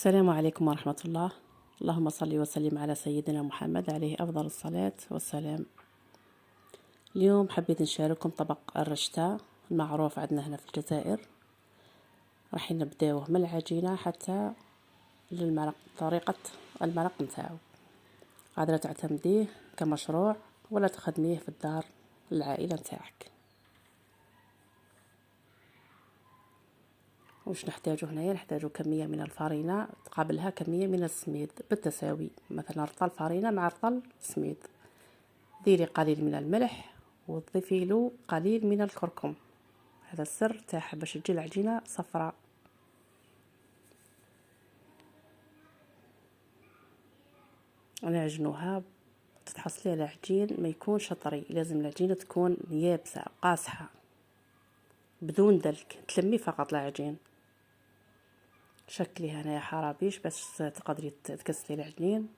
السلام عليكم ورحمة الله. اللهم صل وسلم على سيدنا محمد عليه أفضل الصلاة والسلام. اليوم حبيت نشارككم طبق الرشتة المعروف عندنا هنا في الجزائر. راح نبداوه من العجينة حتى للمرق، طريقة المرق نتاعو قادرة تعتمديه كمشروع ولا تخدميه في الدار للعائلة نتاعك. واش نحتاجو هنايا؟ نحتاجو كمية من الفرينة تقابلها كمية من السميد بالتساوي، مثلا رطل فرينة مع رطل سميد. ديري قليل من الملح وتضيفي له قليل من الكركم، هذا السر تاعها باش تجي العجينة صفراء. نعجنوها تتحصلي على عجين ما يكونش طري، لازم العجينة تكون يابسة قاصحة بدون دلك، تلمي فقط العجين. شكلي هنايا حرابيش باش تقدري تكسلي العجين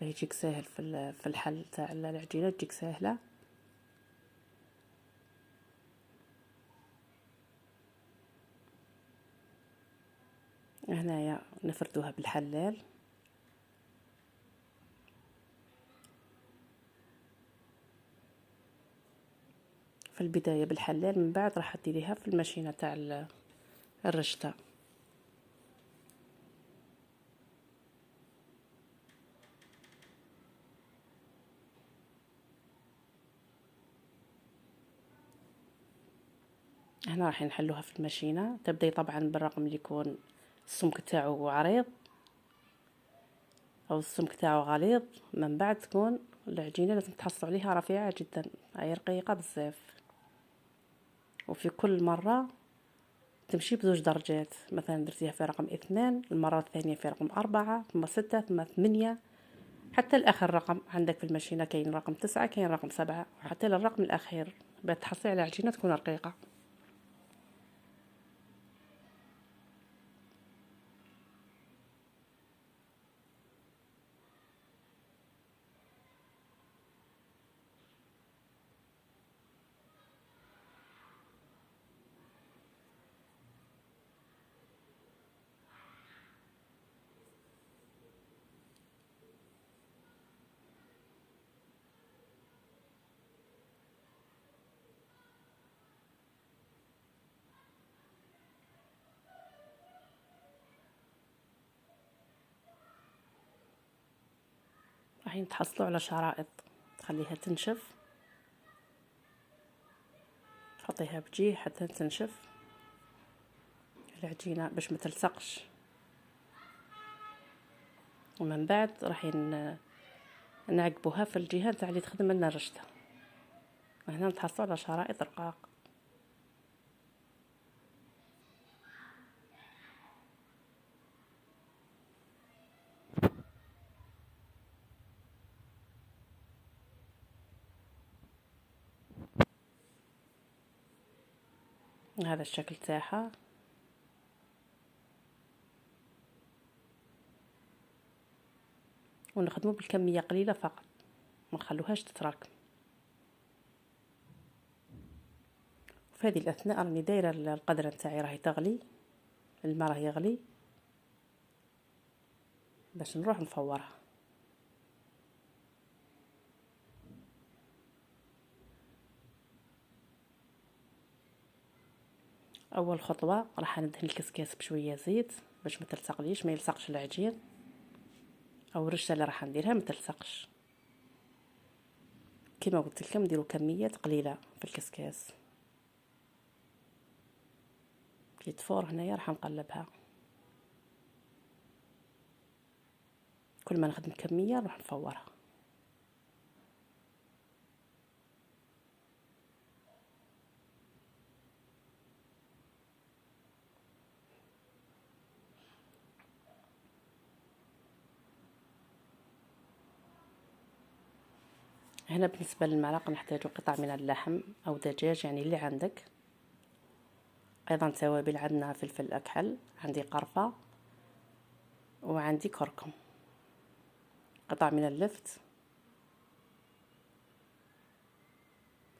باش يجيك ساهل في الحل تاع العجينة، تجيك ساهلة. هنايا نفردوها بالحلال، في البداية بالحلال، من بعد راح ديريها في الماشينة تاع الرشتة. هنا راح نحلوها في الماشينة. تبداي طبعا بالرقم اللي يكون السمك تاعو عريض او السمك تاعو غليظ، من بعد تكون العجينة لازم تحصلوا عليها رفيعة جدا، هي رقيقة بزاف. وفي كل مرة تمشي بزوج درجات، مثلا درتيها في رقم 2، المرة الثانية في رقم 4، ثم 6، ثم 8، حتى الآخر رقم عندك في الماشينة. كاين رقم 9، كاين رقم 7، وحتى للرقم الأخير باش تحصلي على عجينة تكون رقيقة. راح تحصلوا على شرائط، تخليها تنشف، تحطيها بجيه حتى تنشف العجينة باش ما تلصقش. ومن بعد راح نعقبوها في الجهة تاع اللي تخدم لنا الرشتة. وهنا نتحصلوا على شرائط رقاق. هذا الشكل تاعها. ونخدمو بالكمية قليلة فقط، ما نخلوهاش تتراكم. وفي هذه الأثناء راني دايرة القدرة نتاعي راهي تغلي، الماء راه يغلي باش نروح نفورها. اول خطوه راح ندهن الكسكاس بشويه زيت باش ما تلصقليش، ما يلصقش العجين، او الرشه اللي راح نديرها ما تلصقش. كما قلت لكم نديروا كميات قليله في الكسكاس. كي تفور هنايا راح نقلبها، كل ما نخدم كميه نروح نفورها. هنا بالنسبه للمرق نحتاج قطع من اللحم او دجاج، يعني اللي عندك. ايضا توابل، عندنا فلفل اكحل، عندي قرفه، وعندي كركم. قطع من اللفت،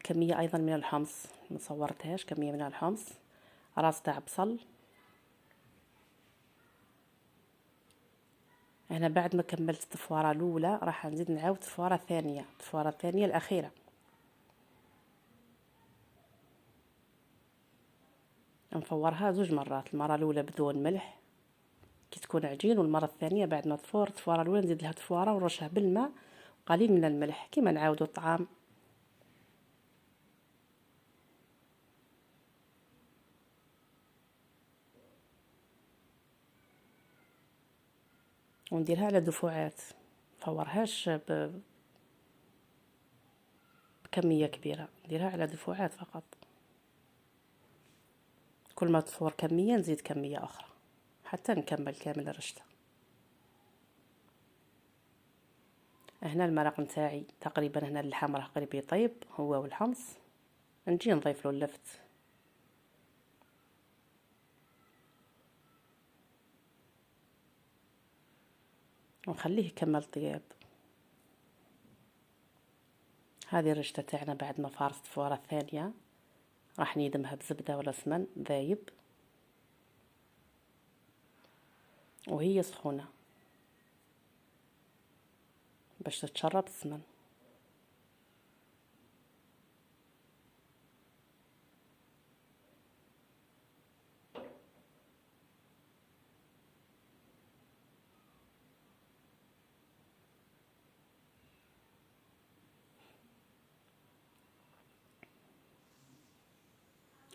كميه ايضا من الحمص ما صورتهاش، كميه من الحمص، راس تاع بصل، هنا بعد ما كملت التفواره الاولى راح نزيد نعاود تفواره ثانيه، التفواره الثانيه الاخيره. نفورها زوج مرات، المره الاولى بدون ملح كي تكون عجين، والمره الثانيه بعد ما تفور التفواره الاولى نزيد لها تفواره ونرشها بالماء قليل من الملح كيما نعاودو الطعام. ونديرها على دفعات، نفورهاش بكميه كبيره، نديرها على دفعات فقط. كل ما تفور كميه نزيد كميه اخرى حتى نكمل كامل الرشته. هنا المرق نتاعي تقريبا، هنا اللحم راه قريب يطيب هو والحمص، نجي نضيف له اللفت ونخليه يكمل طياب. هذه الرشته تاعنا بعد ما فارست الفواره الثانيه راح ندمها بزبده ولا سمن ذايب وهي سخونه باش تتشرب السمن.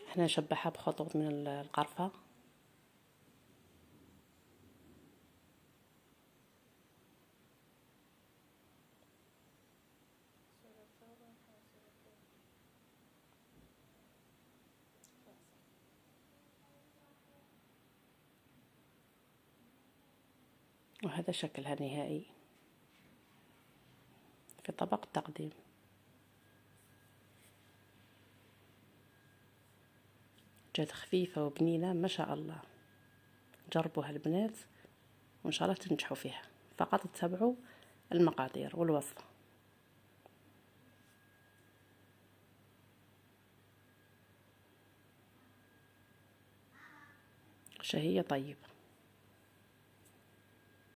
احنا نشبعها بخطوط من القرفه. وهذا شكلها النهائي في طبق التقديم. جات خفيفة وبنينة ما شاء الله. جربوها البنات وإن شاء الله تنجحوا فيها، فقط تتبعوا المقادير والوصفة. شهية طيبة.